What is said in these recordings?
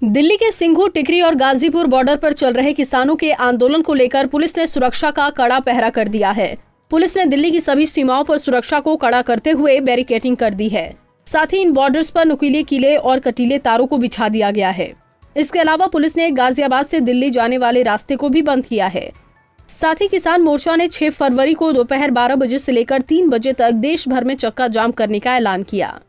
दिल्ली के सिंघू, टिकरी और गाजीपुर बॉर्डर पर चल रहे किसानों के आंदोलन को लेकर पुलिस ने सुरक्षा का कड़ा पहरा कर दिया है। पुलिस ने दिल्ली की सभी सीमाओं पर सुरक्षा को कड़ा करते हुए बैरिकेडिंग कर दी है। साथ ही इन बॉर्डर्स पर नुकीले किले और कटीले तारों को बिछा दिया गया है। इसके अलावा पुलिस ने गाजियाबाद से दिल्ली जाने वाले रास्ते को भी बंद किया है। साथ ही किसान मोर्चा ने 6 फरवरी को दोपहर 12 बजे से लेकर 3 बजे तक देश भर में चक्का जाम करने का ऐलान किया।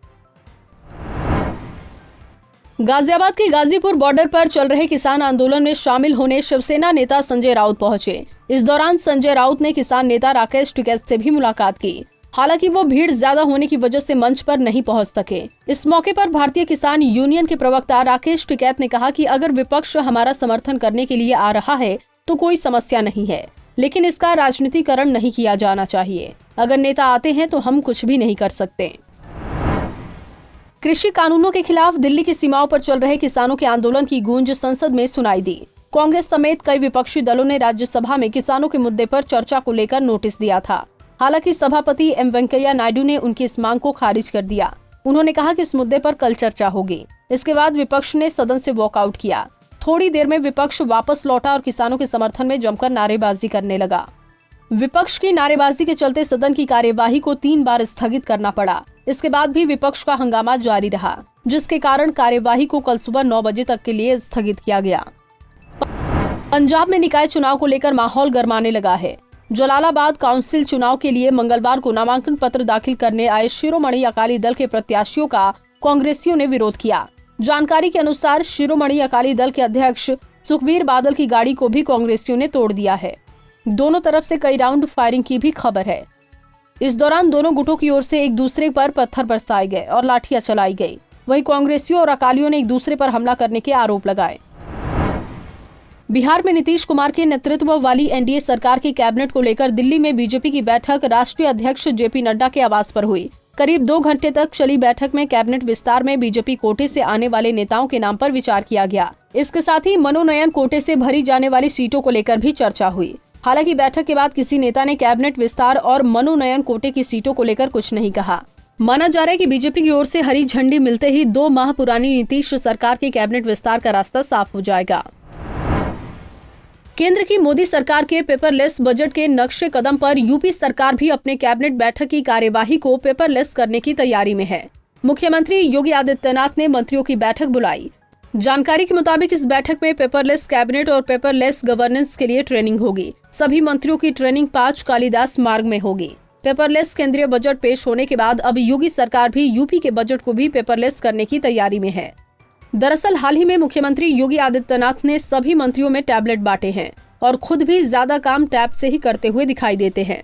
गाजियाबाद के गाजीपुर बॉर्डर पर चल रहे किसान आंदोलन में शामिल होने शिवसेना नेता संजय राउत पहुंचे। इस दौरान संजय राउत ने किसान नेता राकेश टिकैत से भी मुलाकात की। हालांकि वो भीड़ ज्यादा होने की वजह से मंच पर नहीं पहुंच सके। इस मौके पर भारतीय किसान यूनियन के प्रवक्ता राकेश टिकैत ने कहा कि अगर विपक्ष हमारा समर्थन करने के लिए आ रहा है तो कोई समस्या नहीं है, लेकिन इसका राजनीतिकरण नहीं किया जाना चाहिए। अगर नेता आते हैं तो हम कुछ भी नहीं कर सकते। कृषि कानूनों के खिलाफ दिल्ली की सीमाओं पर चल रहे किसानों के आंदोलन की गूंज संसद में सुनाई दी। कांग्रेस समेत कई विपक्षी दलों ने राज्यसभा में किसानों के मुद्दे पर चर्चा को लेकर नोटिस दिया था। हालांकि सभापति एम वेंकैया नायडू ने उनकी इस मांग को खारिज कर दिया। उन्होंने कहा कि इस मुद्दे पर कल चर्चा होगी। इसके बाद विपक्ष ने सदन से वॉकआउट किया। थोड़ी देर में विपक्ष वापस लौटा और किसानों के समर्थन में जमकर नारेबाजी करने लगा। विपक्ष की नारेबाजी के चलते सदन की कार्यवाही को 3 बार स्थगित करना पड़ा। इसके बाद भी विपक्ष का हंगामा जारी रहा, जिसके कारण कार्यवाही को कल सुबह 9 बजे तक के लिए स्थगित किया गया। पंजाब में निकाय चुनाव को लेकर माहौल गरमाने लगा है। जलालाबाद काउंसिल चुनाव के लिए मंगलवार को नामांकन पत्र दाखिल करने आए शिरोमणि अकाली दल के प्रत्याशियों का कांग्रेसियों ने विरोध किया। जानकारी के अनुसार शिरोमणि अकाली दल के अध्यक्ष सुखबीर बादल की गाड़ी को भी कांग्रेसियों ने तोड़ दिया है। दोनों तरफ से कई राउंड फायरिंग की भी खबर है। इस दौरान दोनों गुटों की ओर से एक दूसरे पर पत्थर बरसाए गए और लाठियां चलाई गई। वहीं कांग्रेसियों और अकालियों ने एक दूसरे पर हमला करने के आरोप लगाए। बिहार में नीतीश कुमार के नेतृत्व वाली एनडीए सरकार की कैबिनेट को लेकर दिल्ली में बीजेपी की बैठक राष्ट्रीय अध्यक्ष जेपी नड्डा के आवास पर हुई। करीब 2 घंटे तक चली बैठक में कैबिनेट विस्तार में बीजेपी कोटे से आने वाले नेताओं के नाम पर विचार किया गया। इसके साथ ही मनोनयन कोटे से भरी जाने वाली सीटों को लेकर भी चर्चा हुई। हालांकि बैठक के बाद किसी नेता ने कैबिनेट विस्तार और मनोनयन कोटे की सीटों को लेकर कुछ नहीं कहा। माना जा रहा है कि बीजेपी की ओर से हरी झंडी मिलते ही 2 माह पुरानी नीतीश सरकार के कैबिनेट विस्तार का रास्ता साफ हो जाएगा। केंद्र की मोदी सरकार के पेपरलेस बजट के नक्शे कदम पर यूपी सरकार भी अपने कैबिनेट बैठक की कार्यवाही को पेपरलेस करने की तैयारी में है। मुख्यमंत्री योगी आदित्यनाथ ने मंत्रियों की बैठक बुलाई। जानकारी के मुताबिक इस बैठक में पेपरलेस कैबिनेट और पेपरलेस गवर्नेंस के लिए ट्रेनिंग होगी। सभी मंत्रियों की ट्रेनिंग 5 कालिदास मार्ग में होगी। पेपरलेस केंद्रीय बजट पेश होने के बाद अब योगी सरकार भी यूपी के बजट को भी पेपरलेस करने की तैयारी में है। दरअसल हाल ही में मुख्यमंत्री योगी आदित्यनाथ ने सभी मंत्रियों में टैबलेट बांटे हैं और खुद भी ज्यादा काम टैब से ही करते हुए दिखाई देते हैं।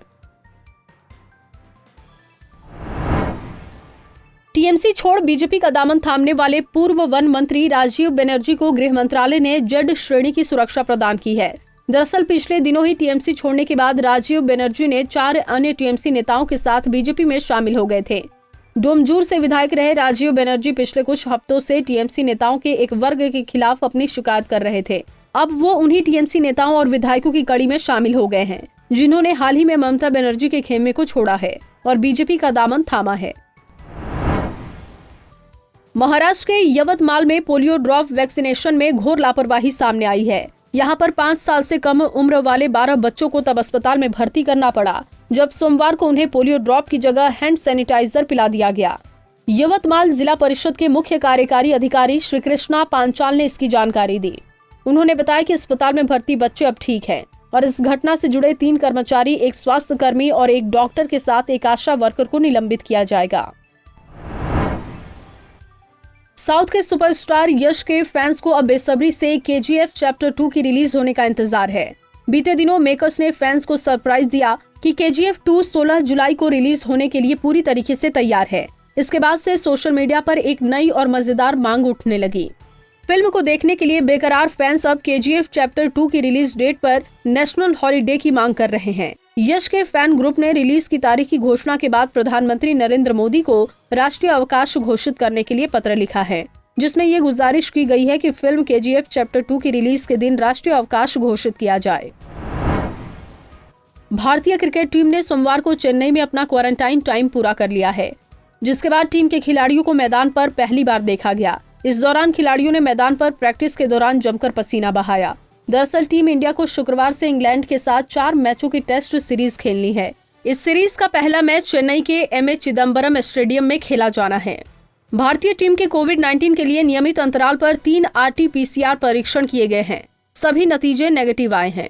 टीएमसी छोड़ बीजेपी का दामन थामने वाले पूर्व वन मंत्री राजीव बनर्जी को गृह मंत्रालय ने जेड श्रेणी की सुरक्षा प्रदान की है। दरअसल पिछले दिनों ही टीएमसी छोड़ने के बाद राजीव बनर्जी ने 4 अन्य टीएमसी नेताओं के साथ बीजेपी में शामिल हो गए थे। डोमजूर से विधायक रहे राजीव बनर्जी पिछले कुछ हफ्तों से टीएमसी नेताओं के एक वर्ग के खिलाफ अपनी शिकायत कर रहे थे। अब वो उन्हीं टीएमसी नेताओं और विधायकों की कड़ी में शामिल हो गए हैं, जिन्होंने हाल ही में ममता बनर्जी के खेमे को छोड़ा है और बीजेपी का दामन थामा है। महाराष्ट्र के यवतमाल में पोलियो ड्रॉप वैक्सीनेशन में घोर लापरवाही सामने आई है। यहाँ पर 5 साल से कम उम्र वाले 12 बच्चों को तब अस्पताल में भर्ती करना पड़ा, जब सोमवार को उन्हें पोलियो ड्रॉप की जगह हैंड सैनिटाइजर पिला दिया गया। यवतमाल जिला परिषद के मुख्य कार्यकारी अधिकारी श्री कृष्णा पांचाल ने इसकी जानकारी दी। उन्होंने बताया कि अस्पताल में भर्ती बच्चे अब ठीक हैं और इस घटना से जुड़े 3 कर्मचारी, एक स्वास्थ्य कर्मी और एक डॉक्टर के साथ एक आशा वर्कर को निलंबित किया जाएगा। साउथ के सुपरस्टार यश के फैंस को अब बेसब्री से केजीएफ चैप्टर 2 की रिलीज होने का इंतजार है। बीते दिनों मेकर्स ने फैंस को सरप्राइज दिया कि केजीएफ 2 16 जुलाई को रिलीज होने के लिए पूरी तरीके से तैयार है। इसके बाद से सोशल मीडिया पर एक नई और मजेदार मांग उठने लगी। फिल्म को देखने के लिए बेकरार फैंस अब केजीएफ चैप्टर 2 की रिलीज डेट पर नेशनल हॉलीडे की मांग कर रहे हैं। यश के फैन ग्रुप ने रिलीज की तारीख की घोषणा के बाद प्रधानमंत्री नरेंद्र मोदी को राष्ट्रीय अवकाश घोषित करने के लिए पत्र लिखा है, जिसमें ये गुजारिश की गई है कि फिल्म केजीएफ चैप्टर 2 की रिलीज के दिन राष्ट्रीय अवकाश घोषित किया जाए। भारतीय क्रिकेट टीम ने सोमवार को चेन्नई में अपना क्वारंटाइन टाइम पूरा कर लिया है, जिसके बाद टीम के खिलाड़ियों को मैदान पर पहली बार देखा गया। इस दौरान खिलाड़ियों ने मैदान पर प्रैक्टिस के दौरान जमकर पसीना बहाया। दरअसल टीम इंडिया को शुक्रवार से इंग्लैंड के साथ 4 मैचों की टेस्ट सीरीज खेलनी है। इस सीरीज का पहला मैच चेन्नई के एमए चिदम्बरम स्टेडियम में खेला जाना है। भारतीय टीम के कोविड-19 के लिए नियमित अंतराल पर 3 RT-PCR परीक्षण किए गए हैं। सभी नतीजे नेगेटिव आए हैं।